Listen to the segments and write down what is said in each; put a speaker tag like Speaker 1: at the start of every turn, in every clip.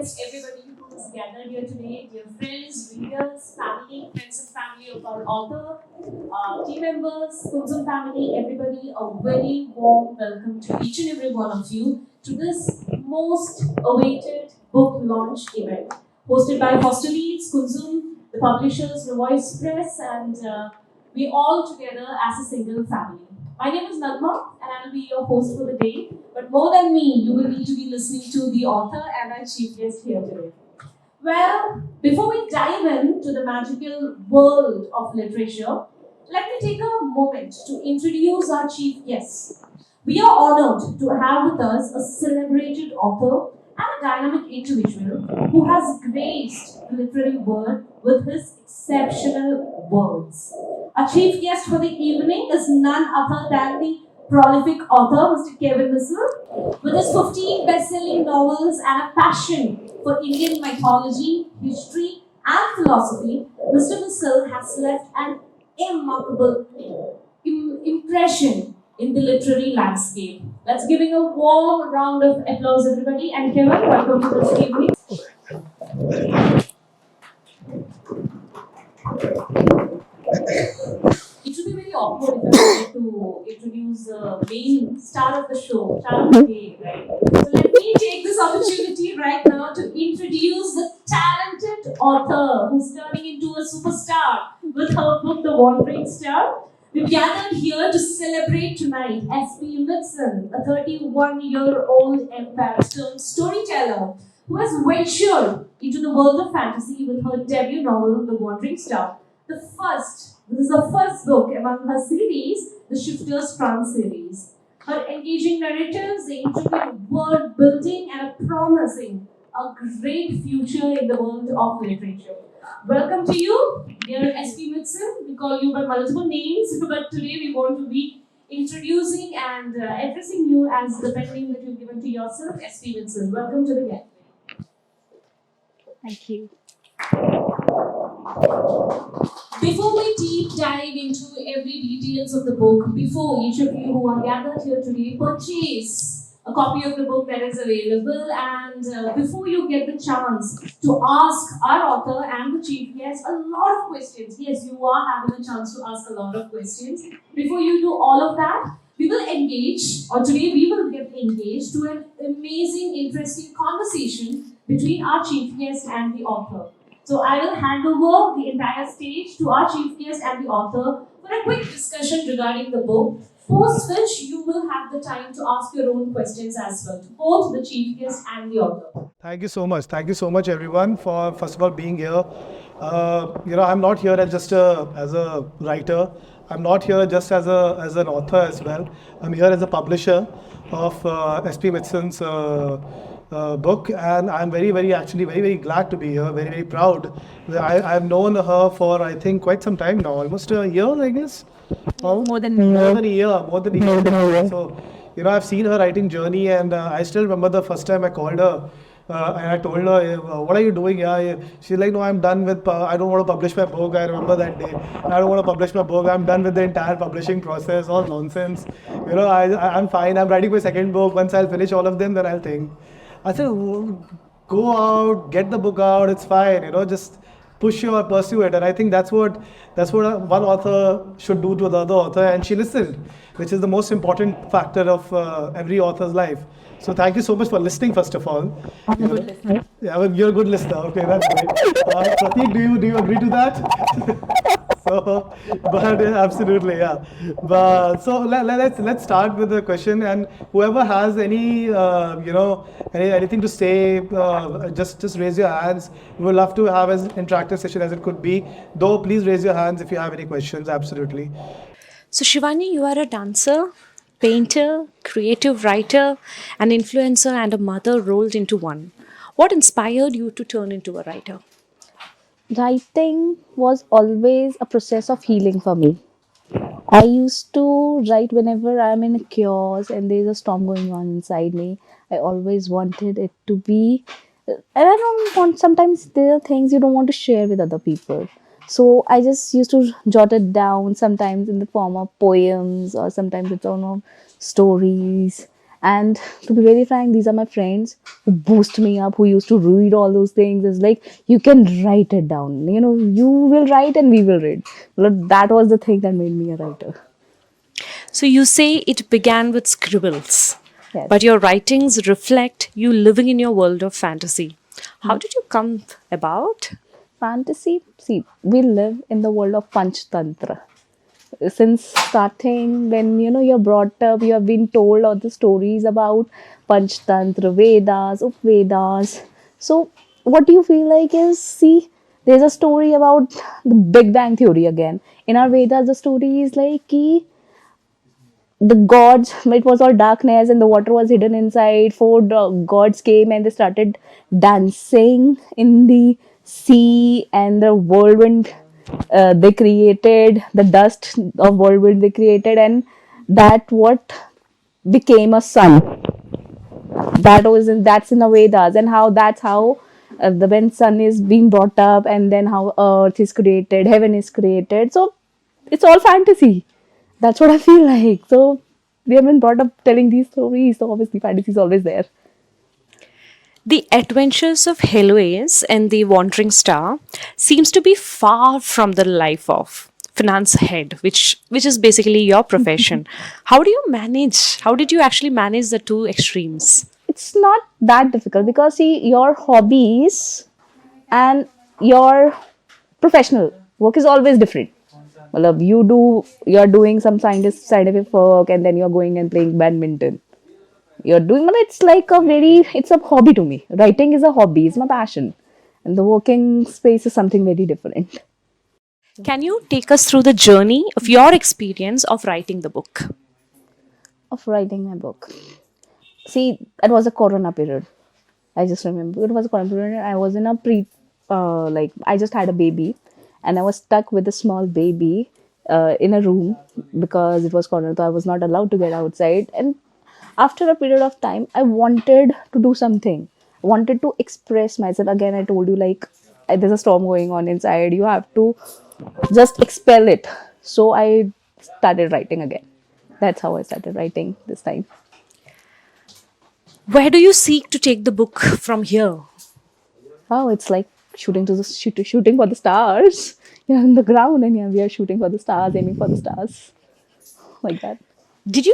Speaker 1: guest, everybody who is gathered here today, dear friends, readers, family, friends and family of our author, team members, Kunzum family, everybody, a very warm welcome to each and every one of you to this most awaited book launch event hosted by Foster Leeds, Kunzum, the publishers, NuVoice Press, and we all together as a single family. My name is Nagma, and I'll be your host for the day. But more than me, you will need to be listening to the author and our chief guest here today. Well, before we dive into the magical world of literature, let me take a moment to introduce our chief guest. We are honored to have with us a celebrated author and a dynamic individual who has graced the literary world with his exceptional words. Our chief guest for the evening is none other than the prolific author, Mr. Kevin Missal. With his 15 best-selling novels and a passion for Indian mythology, history, and philosophy, Mr. Missal has left an remarkable impression in the literary landscape. Let's give him a warm round of applause, everybody. And Kevin, welcome to this evening. It should be very awkward if I were to introduce the main star of the show, star of the day, right? So let me take this opportunity right now to introduce the talented author who's turning into a superstar with her book, The Wandering Star. We've gathered here to celebrate tonight S.P. Mittson, a 31-year-old empath storyteller who has ventured into the world of fantasy with her debut novel, The Wandering Star. This is the first book among her series, the Shifter's Crown series. Her engaging narratives, the intricate world building, and promising a great future in the world of literature. Welcome to you, dear S.P. Mittson. We call you by multiple names, but today we want to be introducing and addressing you as the pen name that you've given to yourself, S.P. Mittson. Welcome to the gathering.
Speaker 2: Thank you.
Speaker 1: Before we deep dive into every details of the book, before each of you who are gathered here today purchase a copy of the book that is available, and before you get the chance to ask our author and the chief guest a lot of questions, yes, you are having a chance to ask a lot of questions. Before you do all of that, we will engage, or today we will get engaged to an amazing, interesting conversation between our chief guest and the author. So I will hand over the entire stage to our chief guest and the author for a quick discussion regarding the book, post which you will have the time to ask your own questions as well, to both the chief guest and the author.
Speaker 3: Thank you so much. Thank you so much, everyone, for first of all being here. I'm not here as a writer. I'm not here just as an author as well. I'm here as a publisher of S.P. Mittson's book, and I'm very glad to be here, very proud. I've known her for, I think, quite some time now, almost a year, I guess.
Speaker 2: More than
Speaker 3: a year. So, I've seen her writing journey, and I still remember the first time I called her. And I told her, what are you doing here? She's like, no, I'm done with, I don't want to publish my book. I remember that day. I don't want to publish my book. I'm done with the entire publishing process, all nonsense. I'm fine. I'm writing my second book. Once I'll finish all of them, then I'll think. I said, go out, get the book out. It's fine. Just pursue it. And I think that's what one author should do to the other author. And she listened, which is the most important factor of every author's life. So thank you so much for listening, first of all.
Speaker 2: I'm a good listener.
Speaker 3: Yeah, well, you're a good listener. Okay, that's great. Prateek, do you agree to that? So, but absolutely, yeah. But so let's start with the question, and whoever has any anything to say, just raise your hands. We would love to have as interactive session as it could be. Though, please raise your hands if you have any questions. Absolutely.
Speaker 2: So, Shivani, you are a dancer, painter, creative writer, an influencer, and a mother rolled into one. What inspired you to turn into a writer?
Speaker 4: Writing was always a process of healing for me. I used to write whenever I'm in a chaos and there's a storm going on inside me. I always wanted it to be, and I don't want, sometimes there are things you don't want to share with other people. So I just used to jot it down, sometimes in the form of poems or sometimes in the form of stories. And to be very frank, these are my friends who boost me up, who used to read all those things. It's like, you can write it down. You will write and we will read. Well, that was the thing that made me a writer.
Speaker 2: So you say it began with scribbles,
Speaker 4: Yes.
Speaker 2: but your writings reflect you living in your world of fantasy. How did you come about?
Speaker 4: Fantasy, see, we live in the world of Panch Tantra. Since starting, when you're brought up, you have been told all the stories about Panchtantra, Vedas, Upvedas. So what do you feel like is, see, there's a story about the Big Bang Theory again. In our Vedas, the story is like the gods, it was all darkness and the water was hidden inside. Four gods came and they started dancing in the sea, and the whirlwind they created, the dust of whirlwind they created, and that what became a sun. That's in the Vedas, and how that's how the when sun is being brought up, and then how earth is created, heaven is created. So it's all fantasy. That's what I feel like. So we have been brought up telling these stories, so obviously fantasy is always there.
Speaker 2: The Adventures of Heloise and the Wandering Star seems to be far from the life of finance head, which is basically your profession. How do you manage? How did you actually manage the two extremes?
Speaker 4: It's not that difficult because, see, your hobbies and your professional work is always different. Matlab, you're doing some scientific work, and then you're going and playing badminton. You're doing, it's like it's a hobby to me. Writing is a hobby, it's my passion. And the working space is something very different.
Speaker 2: Can you take us through the journey of your experience of writing the book?
Speaker 4: Of writing my book. See, it was a corona period. I just remember it was a corona period. I was in a I just had a baby, and I was stuck with a small baby in a room because it was corona, so I was not allowed to get outside. And after a period of time, I wanted to do something. I wanted to express myself. Again, I told you, like, there's a storm going on inside. You have to just expel it. So I started writing again. That's how I started writing this time.
Speaker 2: Where do you seek to take the book from here?
Speaker 4: Oh, it's like shooting for the stars. You're on the ground, and yeah, we are shooting for the stars, aiming for the stars, like that.
Speaker 2: Did you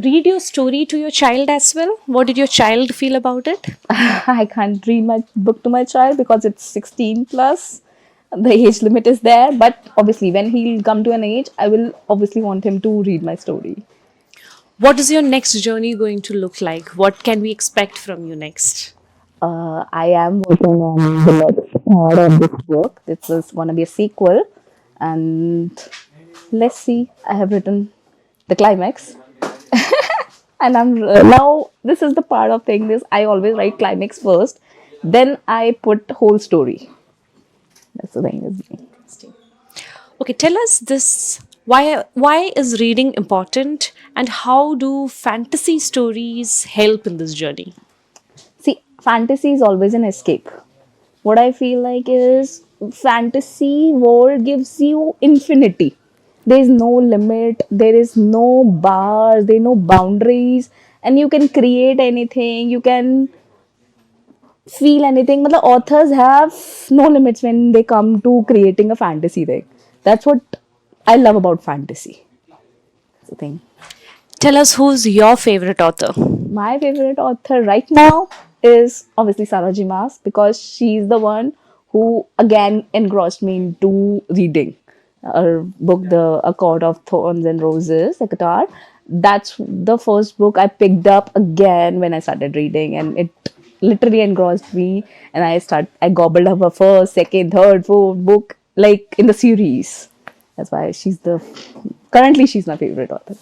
Speaker 2: read your story to your child as well? What did your child feel about it?
Speaker 4: I can't read my book to my child because it's 16 plus. The age limit is there, but obviously, when he'll come to an age, I will obviously want him to read my story.
Speaker 2: What is your next journey going to look like? What can we expect from you next?
Speaker 4: I am working on the next part of this book. This is going to be a sequel, and let's see. I have written the climax, and I'm now. This is the part of thing. This I always write climax first, then I put whole story. That's the thing with me.
Speaker 2: Okay, tell us this. Why is reading important, and how do fantasy stories help in this journey?
Speaker 4: See, fantasy is always an escape. What I feel like is fantasy world gives you infinity. There is no limit, there is no bars, there are no boundaries, and you can create anything, you can feel anything. But the authors have no limits when they come to creating a fantasy thing. That's what I love about fantasy. That's the thing.
Speaker 2: Tell us who's your favorite author.
Speaker 4: My favorite author right now is obviously Saraji Mas, because she's the one who again engrossed me into reading her book, The Accord of Thorns and Roses, the Qatar. That's the first book I picked up again when I started reading, and it literally engrossed me. And I gobbled up a first, second, third, fourth book like in the series. That's why currently she's my favorite author.